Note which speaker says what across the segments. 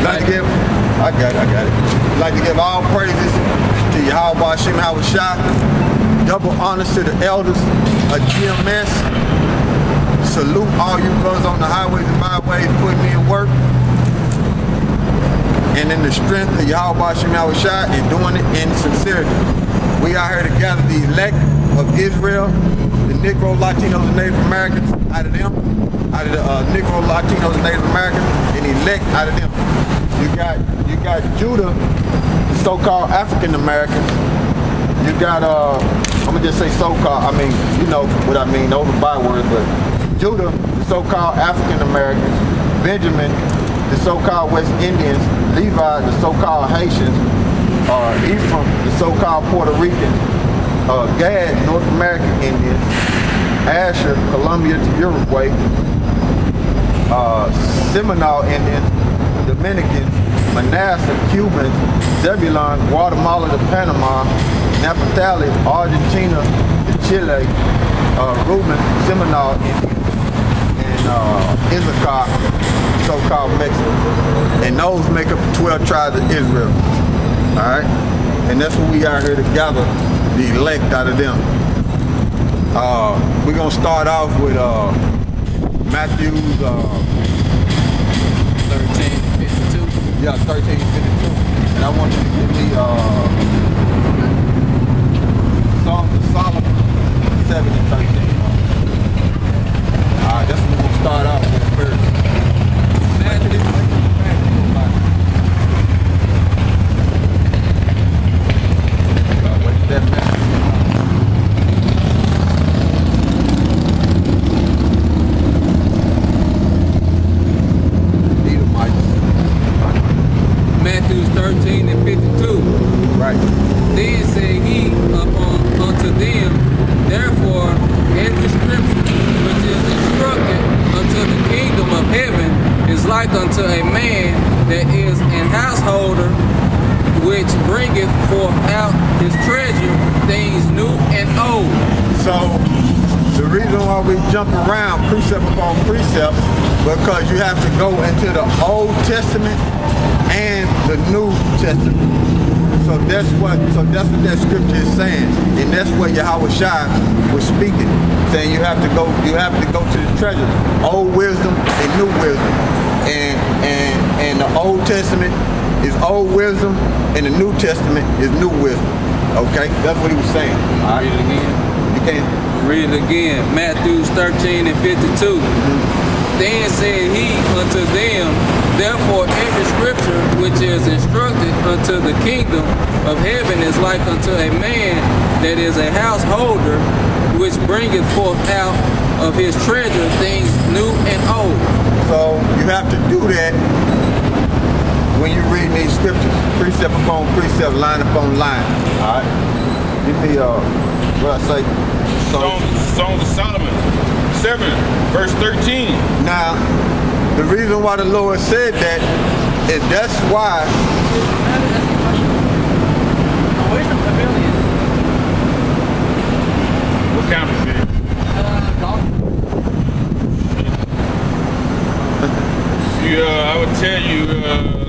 Speaker 1: Like to give, I got it. Like to give all praises to Yahweh Hashem Shah. Double honors to the elders of GMS. Salute all you brothers on the highways and byways putting in work. And in the strength of Yahweh Hashem Shah and doing it in sincerity. We are here to gather the elect of Israel, the Negro, Latinos, and Native Americans out of them, out of the Negro, Latinos, and Native Americans, and elect out of them. You got Judah, the so-called African Americans. You got I'm gonna just say so-called. I mean, you know what I mean. Those are bywords, but Judah, the so-called African Americans. Benjamin, the so-called West Indians. Levi, the so-called Haitians. Ephraim, the so-called Puerto Ricans. Gad, North American Indians. Asher, Colombia to Uruguay. Seminole Indians. Dominicans. Manasseh, Cubans. Zebulon, Guatemala to Panama. Naphtali, Argentina to Chile. Reuben, Seminole Indians. And Issachar, so-called Mexico. And those make up the 12 tribes of Israel. Alright? And that's what we are here to gather, the elect out of them. We're going to start off with Matthew's 13:52. Yeah, 13:52. And I want you to give me Songs of Solomon 7 and 13. Alright, that's what we're going to start off with first.
Speaker 2: Matthew 13 and 52.
Speaker 1: Right.
Speaker 2: Then said he unto them, therefore every scripture which is instructed unto the kingdom of heaven is like unto a man that is an householder, which bringeth forth out his treasure things new and old.
Speaker 1: So the reason why we jump around precept upon precept, because you have to go into the Old Testament and the New Testament. So that's what that scripture is saying, and that's what Yahweh Shai was speaking, saying you have to go to the treasures, old wisdom and new wisdom, and the Old Testament is old wisdom, and the New Testament is new wisdom. Okay, that's what he was saying. All right.
Speaker 2: Read it again.
Speaker 1: You can
Speaker 2: read it again. Matthew 13 and 52. Then said he unto them, therefore every scripture which is instructed unto the kingdom of heaven is like unto a man that is a householder, which bringeth forth out of his treasure things new and old.
Speaker 1: So you have to do that when you read these scriptures, precept upon precept, line upon line. All right. Give me what I say.
Speaker 3: Songs of Solomon 7, verse 13.
Speaker 1: Now, the reason why the Lord said that is that's why.
Speaker 4: Where's the pavilion?
Speaker 3: What kind of pavilion? I would tell you,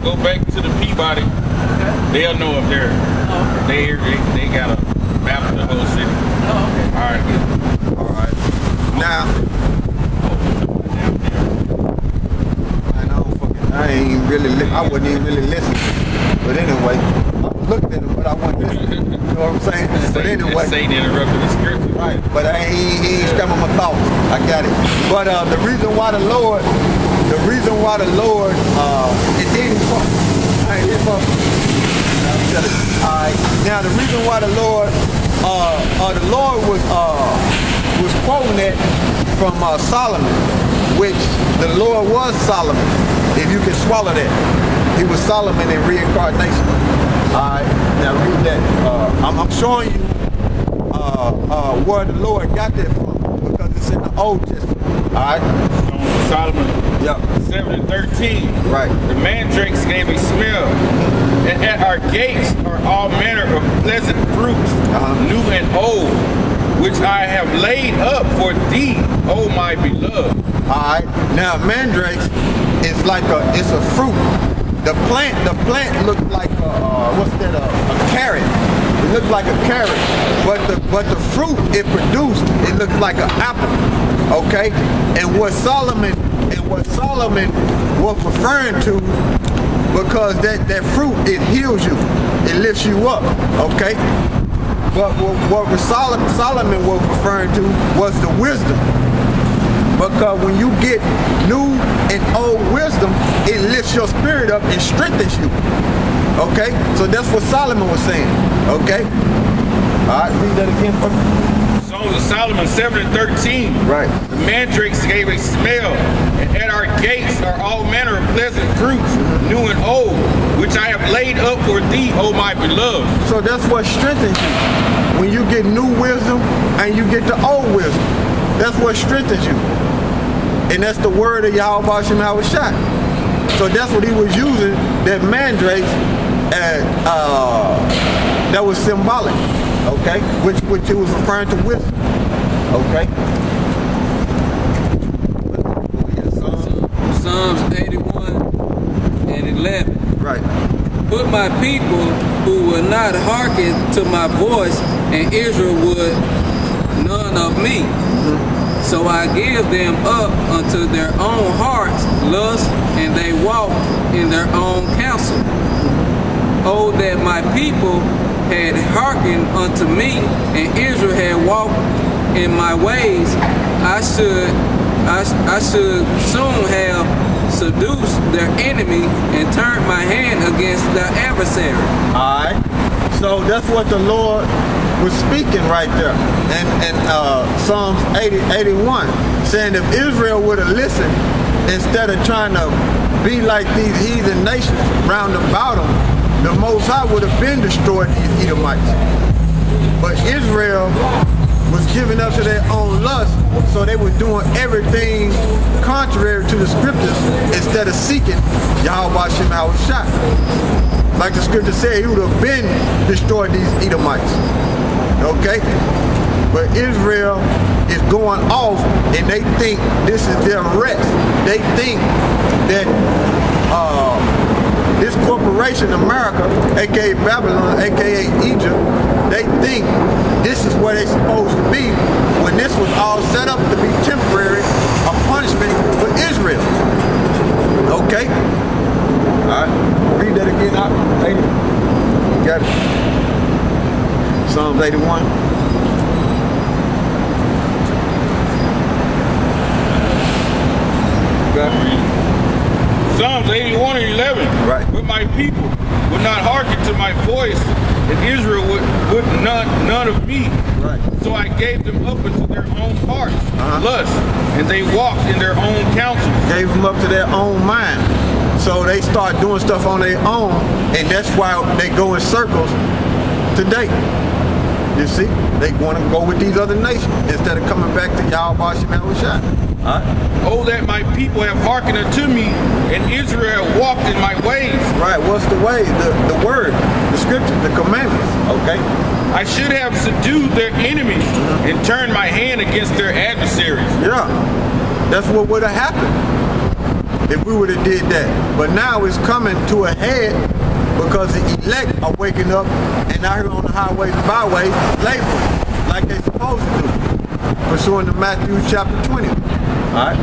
Speaker 3: go back to the Peabody. Okay. They'll know up there.
Speaker 4: Oh, okay.
Speaker 3: They got a map of the whole city.
Speaker 4: Oh, okay.
Speaker 3: All right.
Speaker 1: All right. Now, I wasn't even really listening. But anyway, I looked at him, but I wasn't listening. You know what I'm saying? But anyway.
Speaker 3: Satan interrupted the scripture.
Speaker 1: Right. But he ain't stepping my thoughts. I got it. But the reason why the Lord, it didn't fuck. I ain't hit fuck. Alright. Now the reason why the Lord was quoting it from Solomon, which the Lord was Solomon, if you can swallow that. He was Solomon in reincarnation. Alright, now read that. I'm showing you where the Lord got that from, because it's in the Old Testament. Alright?
Speaker 3: Solomon,
Speaker 1: yeah.
Speaker 3: 7 and 13.
Speaker 1: Right.
Speaker 3: The mandrakes gave a smell, and at our gates are all manner of pleasant fruits, new and old, which I have laid up for thee, O my beloved.
Speaker 1: Alright. Now mandrakes is like it's a fruit. The plant looked like what's that? A carrot. It looked like a carrot, but the fruit it produced, it looked like an apple. Okay, and what Solomon was referring to, because that fruit, it heals you, it lifts you up. Okay, but what Solomon was referring to was the wisdom. Because when you get new and old wisdom, it lifts your spirit up and strengthens you. Okay? So that's what Solomon was saying. Okay? Alright, read that again for me.
Speaker 3: Songs of Solomon 7:13.
Speaker 1: Right.
Speaker 3: The mandrakes gave a smell, and at our gates are all manner of pleasant fruits, new and old, which I have laid up for thee, O my beloved.
Speaker 1: So that's what strengthens you. When you get new wisdom and you get the old wisdom, that's what strengthens you. And that's the word of Yahweh Bashim Hawashai. So that's what he was using, that mandrakes, that was symbolic, okay? Which it was referring to wisdom, okay?
Speaker 2: Psalms 81 and 11.
Speaker 1: Right.
Speaker 2: Put my people who will not hearken to my voice, and Israel would none of me. So I give them up unto their own hearts lust, and they walk in their own counsel. Oh, that my people had hearkened unto me, and Israel had walked in my ways, I should soon have seduced their enemy and turned my hand against their adversary.
Speaker 1: Alright. So that's what the Lord was speaking right there. And Psalms 81, saying if Israel would have listened, instead of trying to be like these heathen nations round about them, the Most High would have been destroyed these Edomites. But Israel was giving up to their own lust, so they were doing everything contrary to the scriptures instead of seeking Yahweh Bashim Hawashai. Like the scripture said, he would have been destroyed these Edomites. Okay? But Israel is going off and they think this is their rest. They think that this corporation, America, aka Babylon, aka Egypt, they think this is where they're supposed to be, when this was all set up to be temporary, a punishment for Israel. Okay? Alright, read that again out. 80. Got it. Psalms 81. Got it.
Speaker 3: Psalms 81 and 11.
Speaker 1: Right.
Speaker 3: But my people would not hearken to my voice, and Israel would none of me.
Speaker 1: Right.
Speaker 3: So I gave them up into their own hearts, lust, and they walked in their own counsel.
Speaker 1: Gave them up to their own mind. So they start doing stuff on their own, and that's why they go in circles today. You see, they want to go with these other nations instead of coming back to Yahweh Bashim Hawashai.
Speaker 3: Oh, that my people have hearkened unto me, and Israel walked in my ways.
Speaker 1: Right, what's the way? The word, the scriptures, the commandments, okay?
Speaker 3: I should have subdued their enemies and turned my hand against their adversaries.
Speaker 1: Yeah, that's what would have happened if we would have did that. But now it's coming to a head because the elect are waking up and out here on the highways and byways laboring like they're supposed to do, pursuing to Matthew chapter 20. All right.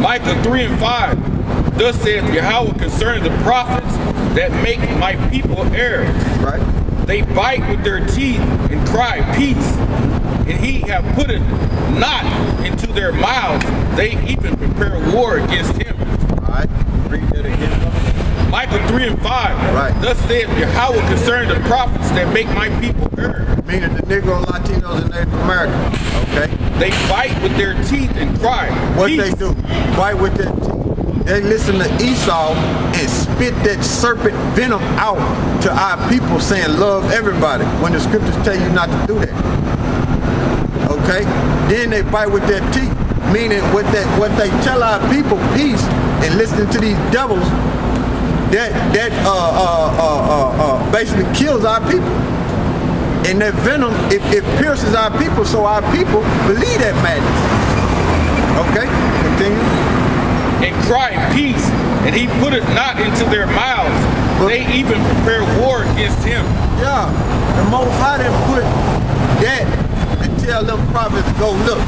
Speaker 3: Micah 3 and 5. Thus saith Yahweh concerning the prophets that make my people err.
Speaker 1: Right.
Speaker 3: They bite with their teeth and cry, peace. And he have put a knot into their mouths. They even prepare war against him.
Speaker 1: All right. Read that again.
Speaker 3: Micah 3 and 5.
Speaker 1: Right.
Speaker 3: Thus saith Yahweh concerning the prophets that make my people err.
Speaker 1: Meaning the Negro, Latinos, and Native Americans. Okay.
Speaker 3: They bite with their teeth and cry,
Speaker 1: What
Speaker 3: peace.
Speaker 1: they do? Bite with their teeth. They listen to Esau and spit that serpent venom out to our people, saying love everybody, when the scriptures tell you not to do that. Okay? Then they bite with their teeth, meaning what they tell our people, peace, and listening to these devils, that basically kills our people. And that venom, it pierces our people, so our people believe that madness. Okay? Continue.
Speaker 3: and cry peace, and he put it not into their mouths. They even prepare war against him.
Speaker 1: Yeah, the Most High didn't put that and tell them prophets to go look.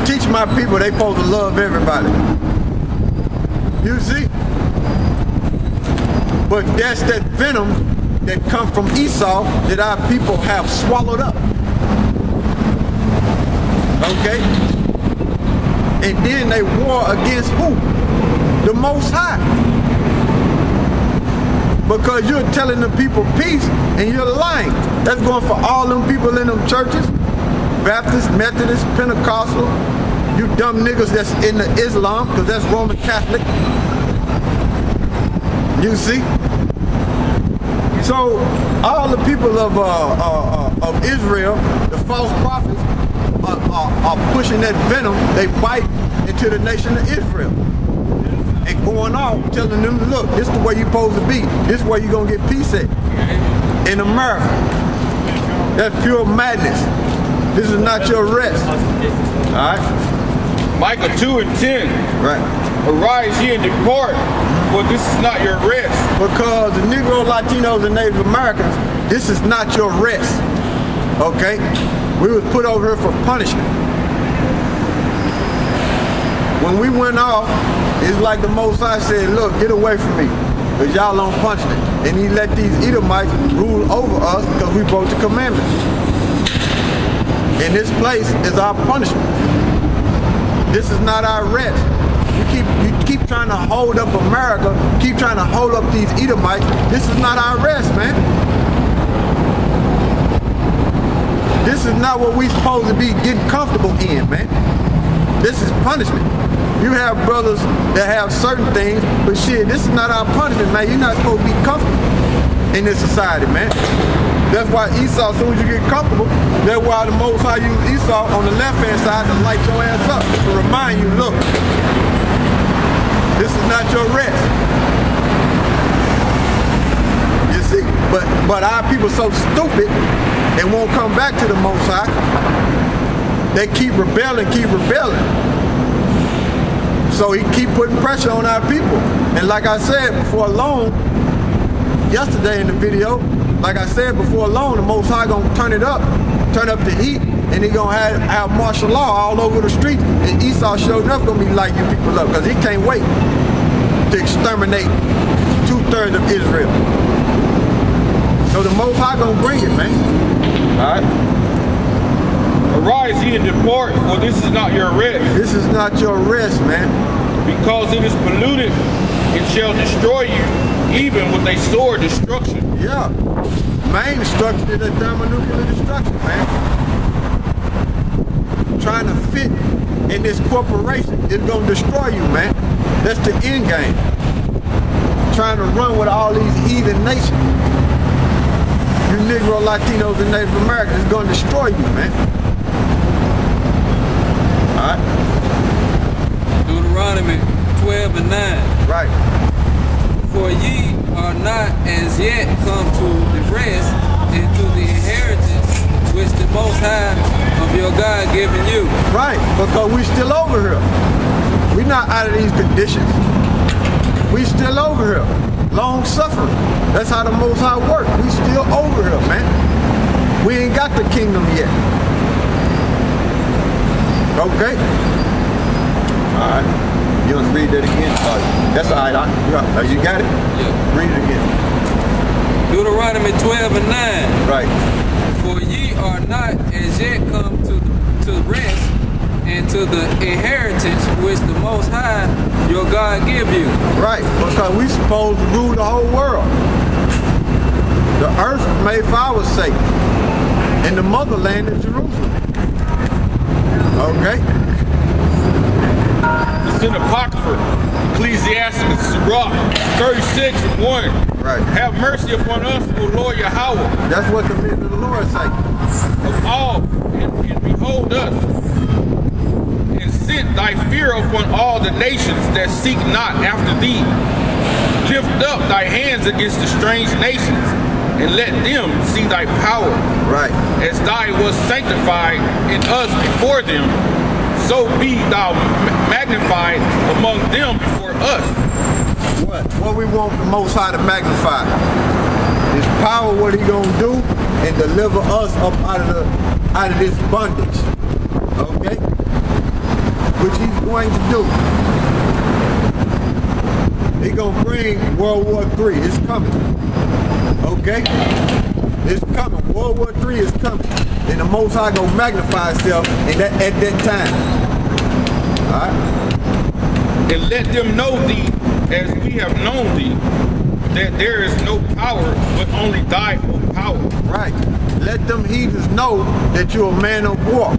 Speaker 1: Teach my people they supposed to love everybody. You see? But that's that venom that come from Esau that our people have swallowed up. Okay? And then they war against who? The Most High. Because you're telling the people peace and you're lying. That's going for all them people in them churches. Baptist, Methodist, Pentecostal. You dumb niggas that's in the Islam, because that's Roman Catholic. You see? So all the people of Israel, the false prophets, are pushing that venom. They bite into the nation of Israel. And going off, telling them, look, this is the way you're supposed to be. This is where you're going to get peace at. In America. That's pure madness. This is not your rest. All right?
Speaker 3: Micah 2:10.
Speaker 1: Right.
Speaker 3: Arise ye and depart, for this is not your rest.
Speaker 1: Because the Negro, Latinos, and Native Americans, this is not your rest. Okay? We was put over here for punishment. When we went off, it's like the Most High said, look, get away from me, because y'all on punishment. And he let these Edomites rule over us because we broke the commandments. And this place is our punishment. This is not our rest. You keep trying to hold up America, keep trying to hold up these Edomites. This is not our rest, man. This is not what we supposed to be getting comfortable in, man. This is punishment. You have brothers that have certain things, but shit, this is not our punishment, man. You're not supposed to be comfortable in this society, man. That's why Esau, as soon as you get comfortable, that's why the Most High used Esau on the left-hand side to light your ass up, to remind you, look, this is not your rest. You see? But our people so stupid, they won't come back to the Most High. They keep rebelling, So he keep putting pressure on our people. And like I said before long, yesterday in the video, like I said before long, the Most High gonna turn up the heat, and he gonna have martial law all over the streets. And Esau sure enough gonna be lighting you people up, because he can't wait to exterminate 2/3 of Israel. So the Most High gonna bring it, man. All right.
Speaker 3: Arise ye and depart, for this is not your rest.
Speaker 1: This is not your rest, man.
Speaker 3: Because it is polluted, it shall destroy you, even with a sword destruction.
Speaker 1: Yeah. Main destruction is a thermonuclear destruction, man. Trying to fit in this corporation is gonna destroy you, man. That's the end game. Trying to run with all these heathen nations. You Negro, Latinos, and Native Americans is gonna destroy you, man. Alright?
Speaker 2: Deuteronomy 12:9.
Speaker 1: Right.
Speaker 2: For ye are not as yet come to the rest and to the inheritance which the Most High of your God given you.
Speaker 1: Right, because we still over here. We not out of these conditions. We still over here. Long suffering. That's how the Most High works. We still over here, man. We ain't got the kingdom yet. Okay? Alright. You want to read that again? That's alright. You got it?
Speaker 2: Yeah.
Speaker 1: Read it again.
Speaker 2: Deuteronomy 12:9.
Speaker 1: Right.
Speaker 2: For ye are not as yet come to rest and to the inheritance which the Most High your God give you.
Speaker 1: Right, because we supposed to rule the whole world. The earth was made for our sake. And the motherland is Jerusalem. Okay?
Speaker 3: It's in Apocrypha, Ecclesiastes, Sirach 36:1.
Speaker 1: Right.
Speaker 3: Have mercy upon us, O Lord Yahweh,
Speaker 1: That's what the men of the Lord say.
Speaker 3: of all, and behold us, and send thy fear upon all the nations that seek not after thee. Lift up thy hands against the strange nations, and let them see thy power.
Speaker 1: Right.
Speaker 3: As thy was sanctified in us before them, so be thou magnified among them before us.
Speaker 1: What we want the Most High to magnify? His power, what he gonna do, and deliver us up out of this bondage. Okay? Which he's going to do. He gonna bring World War III. It's coming. Okay? It's coming. World War III is coming. And the Most High gonna magnify himself at that time. Alright?
Speaker 3: And let them know thee as we have known thee, that there is no power but only thy own power.
Speaker 1: Right. Let them heathens know that you're a man of war.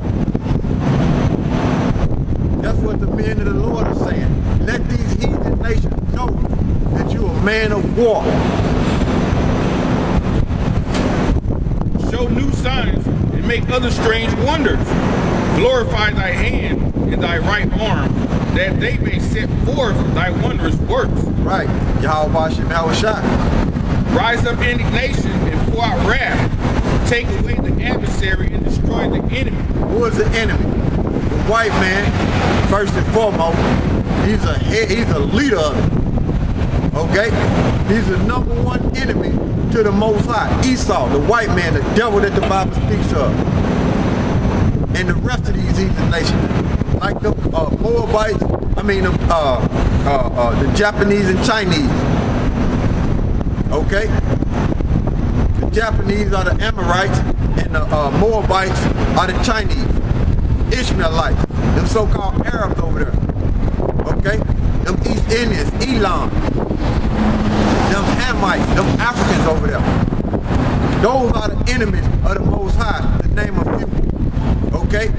Speaker 1: That's what the men of the Lord are saying. Let these heathen nations know that you're a man of war.
Speaker 3: Show new signs and make other strange wonders. Glorify thy hand and thy right arm, that they may set forth thy wondrous works.
Speaker 1: Right. Yahweh Shem Yahushua.
Speaker 3: Rise up indignation and pour out wrath. Take away the adversary and destroy the enemy.
Speaker 1: Who is the enemy? The white man, first and foremost. He's a leader of it. Okay? He's the #1 enemy to the Most High. Esau, the white man, the devil that the Bible speaks of. And the rest of these heathen nations. Like the Moabites, the Japanese and Chinese. Okay? The Japanese are the Amorites and the Moabites are the Chinese. Ishmaelites, them so-called Arabs over there. Okay? Them East Indians, Elam. Them Hamites, them Africans over there. Those are the enemies of the Most High, the name of you. Okay?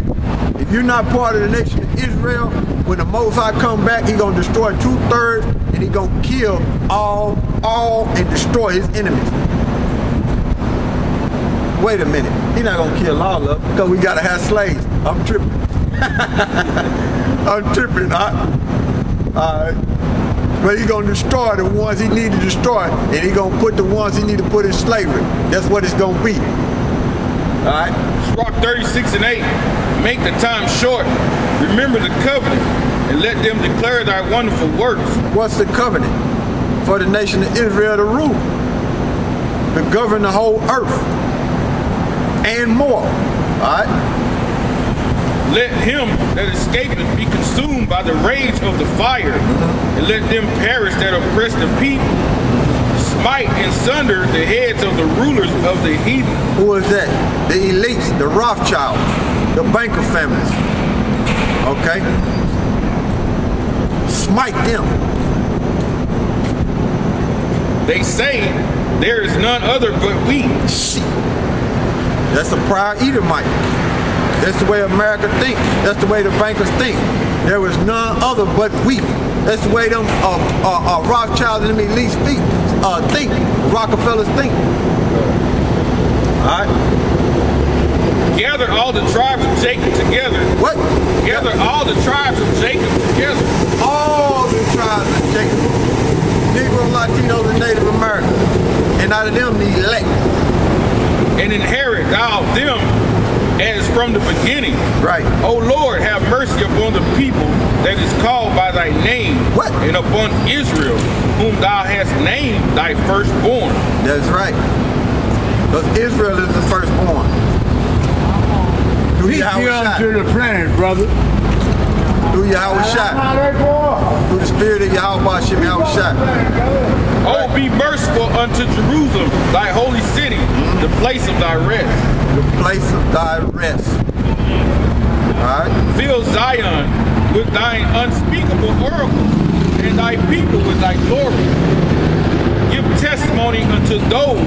Speaker 1: If you're not part of the nation of Israel, when the Most High come back, he gonna destroy 2/3 and he gonna kill all and destroy his enemies. Wait a minute, he not gonna kill all of them because we gotta have slaves. I'm tripping. I'm tripping, alright? But he gonna destroy the ones he need to destroy, and he gonna put the ones he need to put in slavery. That's what it's gonna be. Alright?
Speaker 3: Rock 36 and 8. Make the time short. Remember the covenant, and let them declare thy wonderful works.
Speaker 1: What's the covenant? For the nation of Israel to rule, to govern the whole earth, and more. Alright?
Speaker 3: Let him that escapeth be consumed by the rage of the fire, and let them perish that oppress the people. Smite and sunder the heads of the rulers of the heathen.
Speaker 1: Who is that? The elites, the Rothschilds, the banker families. Okay? Smite them.
Speaker 3: They say there is none other but we.
Speaker 1: Shit. That's the prior Edomite. That's the way America thinks. That's the way the bankers think. There was none other but we. That's the way them Rothschilds and them elites think. Rockefellers think. Alright?
Speaker 3: Gather all the tribes of Jacob together.
Speaker 1: What?
Speaker 3: Gather all the tribes of Jacob together.
Speaker 1: All the tribes of Jacob. Negro, Latinos, and Native Americans. And out of them, the elect.
Speaker 3: And inherit thou them as from the beginning.
Speaker 1: Right.
Speaker 3: O Lord, have mercy upon the people that is called by thy name.
Speaker 1: What?
Speaker 3: And upon Israel, whom thou hast named thy firstborn.
Speaker 1: That's right. Because Israel is the firstborn. Through Yahweh
Speaker 5: to the planet, brother.
Speaker 1: Through Yahweh. Through the spirit of Yahweh Shem Yahushua.
Speaker 3: Oh, be merciful unto Jerusalem, thy holy city, the place of thy rest.
Speaker 1: The place of thy rest. Alright?
Speaker 3: Fill Zion with thine unspeakable oracles, and thy people with thy glory. Give testimony unto those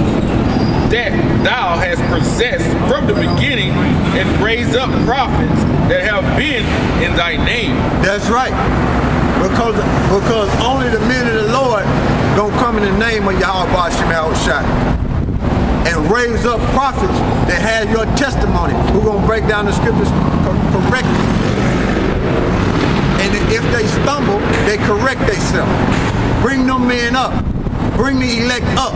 Speaker 3: that thou hast possessed from the beginning, and raise up prophets that have been in thy name.
Speaker 1: That's right. Because only the men of the Lord gonna come in the name of Yahweh Shem Yahushua and raise up prophets that have your testimony, who gonna break down the scriptures correctly. And if they stumble, they correct themselves. Bring them men up. Bring the elect up.